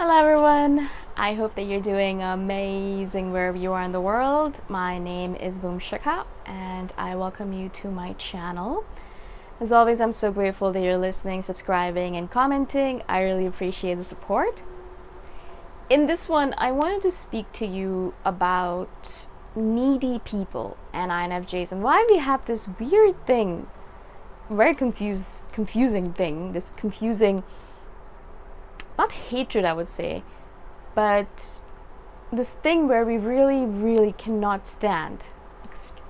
Hello everyone, I hope that you're doing amazing wherever you are in the world. My name is Shikha and I welcome you to my channel. As always, I'm so grateful that you're listening, subscribing and commenting. I really appreciate the support. In this one, I wanted to speak to you about needy people and INFJs and why we have this weird thing, very confusing thing, this confusing, not hatred I would say, but this thing where we really cannot stand,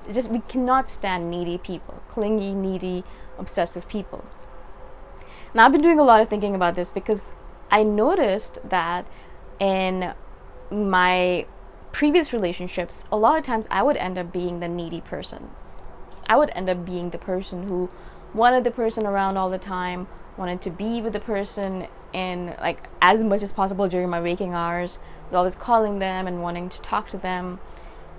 we cannot stand needy people, clingy, needy, obsessive people. Now I've been doing a lot of thinking about this because I noticed that in my previous relationships, a lot of times I would end up being the needy person. I would end up being the person who wanted the person around all the time, wanted to be with the person in like as much as possible during my waking hours, was always calling them and wanting to talk to them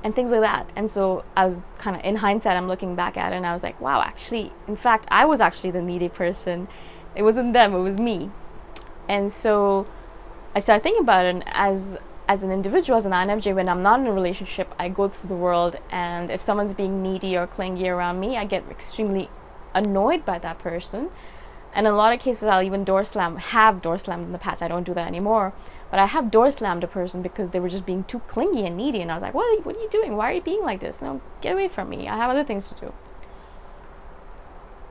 and things like that. And so I was kind of, in hindsight, I'm looking back at it and I was like, wow, actually, in fact, I was actually the needy person. It wasn't them, it was me. And so I started thinking about it, and as an individual, as an INFJ, when I'm not in a relationship, I go through the world, and if someone's being needy or clingy around me, I get extremely annoyed by that person. And in a lot of cases, I'll even have door slammed in the past. I don't do that anymore. But I have door slammed a person because they were just being too clingy and needy. And I was like, what are you doing? Why are you being like this? No, get away from me. I have other things to do.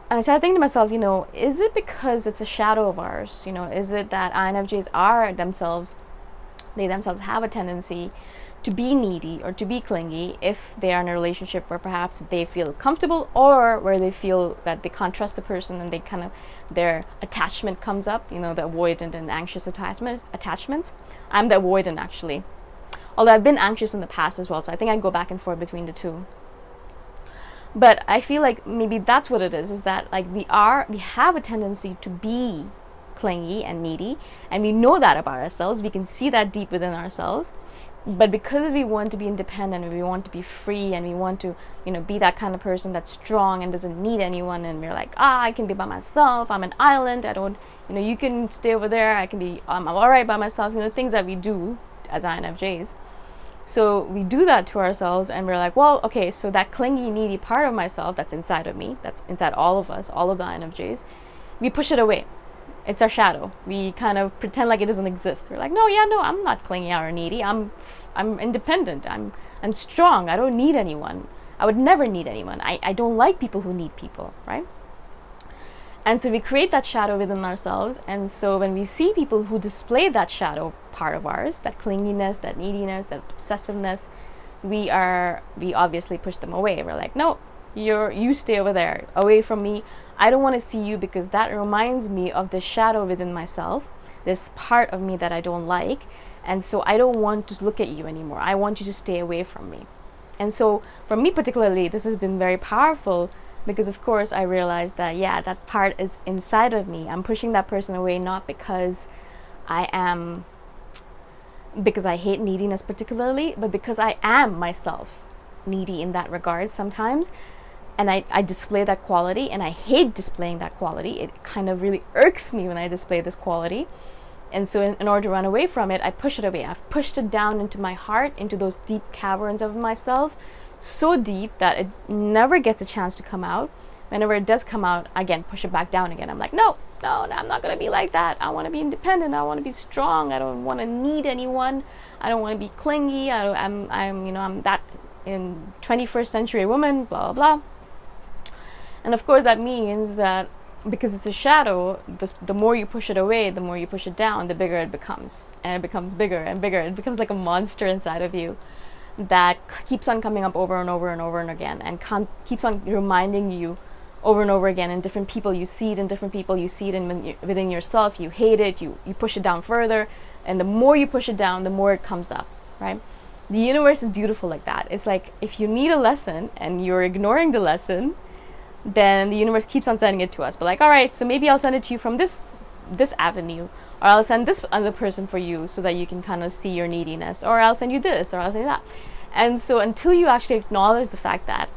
And I started thinking to myself, is it because it's a shadow of ours? Is it that INFJs they themselves have a tendency to be needy or to be clingy if they are in a relationship where perhaps they feel comfortable, or where they feel that they can't trust the person and their attachment comes up, the avoidant and anxious attachment. I'm the avoidant, actually, although I've been anxious in the past as well, so I think I go back and forth between the two. But I feel like maybe that's what it is that like we have a tendency to be clingy and needy, and we know that about ourselves. We can see that deep within ourselves. But because we want to be independent, and we want to be free, and we want to, be that kind of person that's strong and doesn't need anyone, and we're like, I can be by myself. I'm an island. I don't, you can stay over there. I'm all right by myself. Things that we do as INFJs. So we do that to ourselves, and we're like, well, okay, so that clingy, needy part of myself that's inside of me, that's inside all of us, all of the INFJs, we push it away. It's our shadow. We kind of pretend like it doesn't exist. We're like, no, I'm not clingy or needy. I'm independent. I'm strong. I don't need anyone. I would never need anyone. I don't like people who need people, right? And so we create that shadow within ourselves. And so when we see people who display that shadow part of ours, that clinginess, that neediness, that obsessiveness, we obviously push them away. We're like, no, you stay over there, away from me. I don't want to see you because that reminds me of the shadow within myself, this part of me that I don't like. And so I don't want to look at you anymore. I want you to stay away from me. And so for me particularly, this has been very powerful because, of course, I realized that, that part is inside of me. I'm pushing that person away not because I hate neediness particularly, but because I am myself needy in that regard sometimes. And I display that quality, and I hate displaying that quality. It kind of really irks me when I display this quality. And so in order to run away from it, I push it away. I've pushed it down into my heart, into those deep caverns of myself, so deep that it never gets a chance to come out. Whenever it does come out, again, push it back down again. I'm like, no, I'm not going to be like that. I want to be independent. I want to be strong. I don't want to need anyone. I don't want to be clingy. I'm that in 21st century woman, blah, blah, blah. And of course, that means that because it's a shadow, the more you push it away, the more you push it down, the bigger it becomes. And it becomes bigger and bigger. It becomes like a monster inside of you that keeps on coming up over and over and over and again, and keeps on reminding you over and over again in different people. You see it in different people. You see it within yourself. You hate it. You push it down further. And the more you push it down, the more it comes up, right? The universe is beautiful like that. It's like if you need a lesson and you're ignoring the lesson, then the universe keeps on sending it to us. But like, all right, so maybe I'll send it to you from this avenue, or I'll send this other person for you so that you can kind of see your neediness, or I'll send you this, or I'll say that. And so until you actually acknowledge the fact that,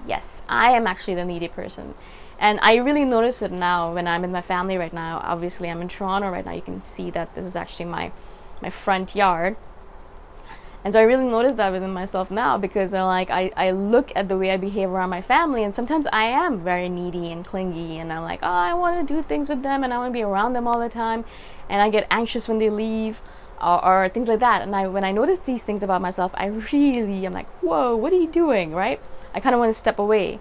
yes, I am actually the needy person, And I really notice it now when I'm in my family right now. Obviously, I'm in Toronto right now. You can see that this is actually my front yard. And so I really notice that within myself now, because I look at the way I behave around my family, and sometimes I am very needy and clingy, and I'm like, oh, I want to do things with them and I want to be around them all the time, and I get anxious when they leave, or things like that. And when I notice these things about myself, I'm like, whoa, what are you doing, right? I kind of want to step away.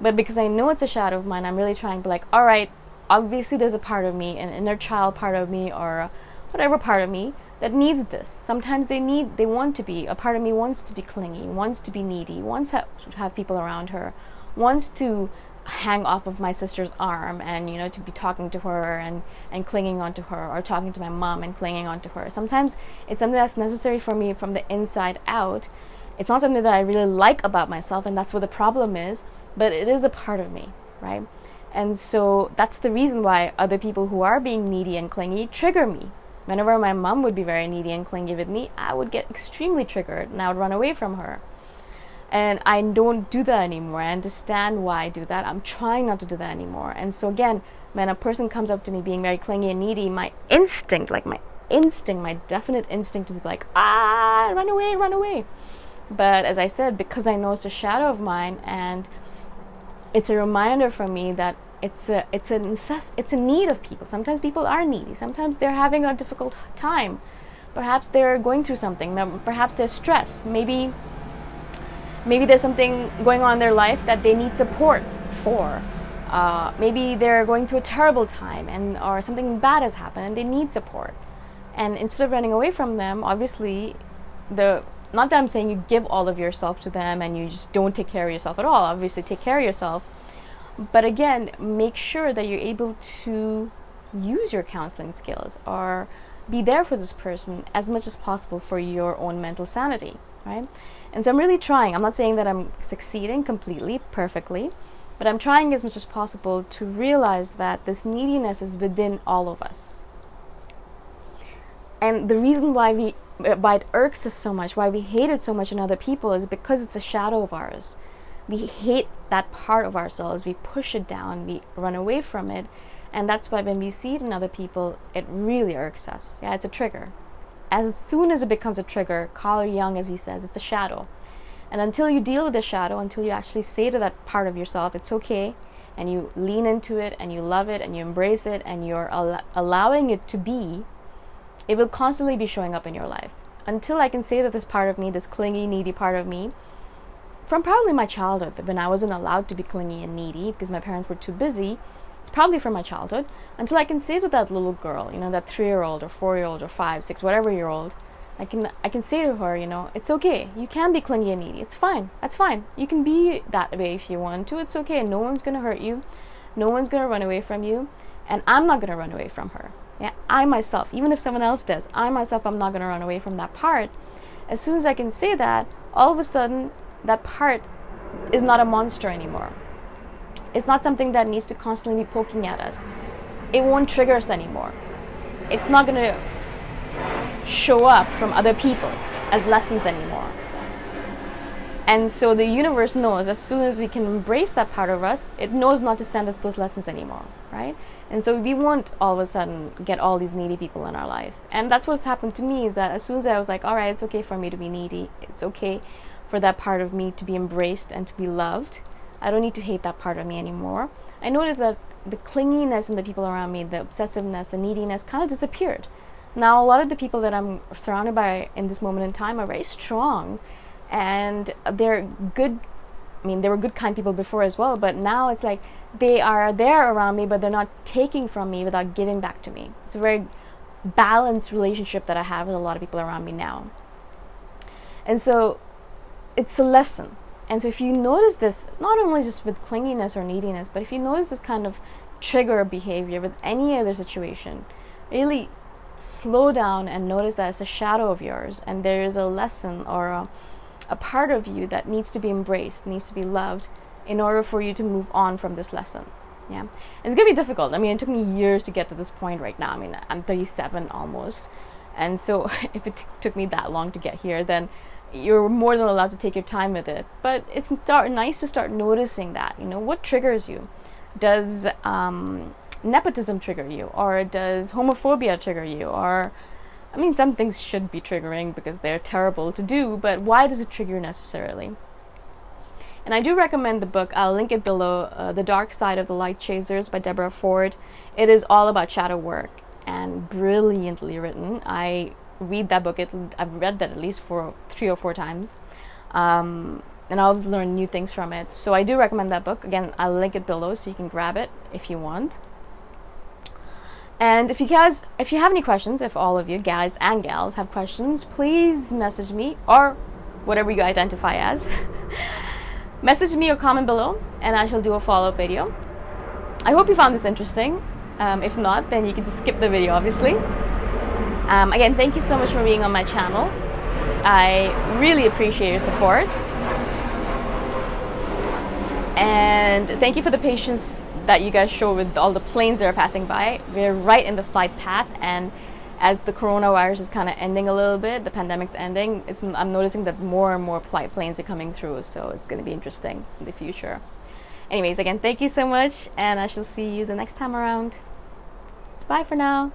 But because I know it's a shadow of mine, I'm really trying to all right, obviously there's a part of me, an inner child part of me, or whatever part of me that needs this. Sometimes they want to be, a part of me wants to be clingy, wants to be needy, wants to have people around her, wants to hang off of my sister's arm and, to be talking to her and clinging onto her, or talking to my mom and clinging onto her. Sometimes it's something that's necessary for me from the inside out. It's not something that I really like about myself, and that's what the problem is, but it is a part of me, right? And so that's the reason why other people who are being needy and clingy trigger me. Whenever my mom would be very needy and clingy with me, I would get extremely triggered and I would run away from her. And I don't do that anymore. I understand why I do that. I'm trying not to do that anymore. And so again, when a person comes up to me being very clingy and needy, my definite instinct is run away, run away. But as I said, because I know it's a shadow of mine, and it's a reminder for me that it's a need of people. Sometimes people are needy. Sometimes they're having a difficult time. Perhaps they're going through something. Perhaps they're stressed. Maybe there's something going on in their life that they need support for. Maybe they're going through a terrible time, or something bad has happened and they need support. And instead of running away from them, obviously, not that I'm saying you give all of yourself to them and you just don't take care of yourself at all. Obviously, take care of yourself. But again, make sure that you're able to use your counseling skills or be there for this person as much as possible for your own mental sanity, right? And so I'm really trying. I'm not saying that I'm succeeding completely, perfectly, but I'm trying as much as possible to realize that this neediness is within all of us. And the reason why it irks us so much, why we hate it so much in other people, is because it's a shadow of ours. We hate that part of ourselves. We push it down. We run away from it. And that's why when we see it in other people, it really irks us. Yeah, it's a trigger. As soon as it becomes a trigger, Carl Jung, as he says, it's a shadow. And until you deal with the shadow, until you actually say to that part of yourself, it's okay, and you lean into it, and you love it, and you embrace it, and you're allowing it to be, it will constantly be showing up in your life. Until I can say that this part of me, this clingy, needy part of me, from probably my childhood, when I wasn't allowed to be clingy and needy because my parents were too busy, it's probably from my childhood, until I can say to that little girl, that 3-year-old or 4-year-old or 5, 6, whatever year old, I can say to her, it's okay. You can be clingy and needy. It's fine. That's fine. You can be that way if you want to. It's okay. No one's going to hurt you. No one's going to run away from you. And I'm not going to run away from her. Yeah, I myself, even if someone else does, I'm not going to run away from that part. As soon as I can say that, all of a sudden, that part is not a monster anymore. It's not something that needs to constantly be poking at us. It won't trigger us anymore. It's not going to show up from other people as lessons anymore. And so the universe knows, as soon as we can embrace that part of us, it knows not to send us those lessons anymore, right? And so we won't all of a sudden get all these needy people in our life. And that's what's happened to me, is that as soon as I was like, all right, it's okay for me to be needy. It's okay for that part of me to be embraced and to be loved. I don't need to hate that part of me anymore. I noticed that the clinginess in the people around me, the obsessiveness, the neediness kind of disappeared. Now, a lot of the people that I'm surrounded by in this moment in time are very strong, and they're good. I mean, they were good, kind people before as well, but now it's like they are there around me, but they're not taking from me without giving back to me. It's a very balanced relationship that I have with a lot of people around me now. And so it's a lesson. And so if you notice this, not only just with clinginess or neediness, but if you notice this kind of trigger behavior with any other situation, really slow down and notice that it's a shadow of yours, and there is a lesson or a part of you that needs to be embraced, needs to be loved in order for you to move on from this lesson. Yeah, and it's gonna be difficult. I mean, it took me years to get to this point right now. I mean, I'm 37 almost, and so if it took me that long to get here, then you're more than allowed to take your time with it. But it's nice to start noticing that, what triggers you. Does nepotism trigger you, or does homophobia trigger you? Or, I mean, some things should be triggering because they're terrible to do, but why does it trigger necessarily? And I do recommend the book. I'll link it below, The Dark Side of the Light Chasers by Deborah Ford. It is all about shadow work and brilliantly written. I read that book. I've read that at least 3 or 4 times. And I always learn new things from it. So I do recommend that book. Again, I'll link it below so you can grab it if you want. And if you have any questions, if all of you guys and gals have questions, please message me, or whatever you identify as. Message me or comment below and I shall do a follow-up video. I hope you found this interesting. If not, then you can just skip the video, obviously. Again, thank you so much for being on my channel. I really appreciate your support. And thank you for the patience that you guys show with all the planes that are passing by. We're right in the flight path, and as the coronavirus is kind of ending a little bit, the pandemic's ending, I'm noticing that more and more flight planes are coming through, so it's going to be interesting in the future. Anyways, again, thank you so much, and I shall see you the next time around. Bye for now.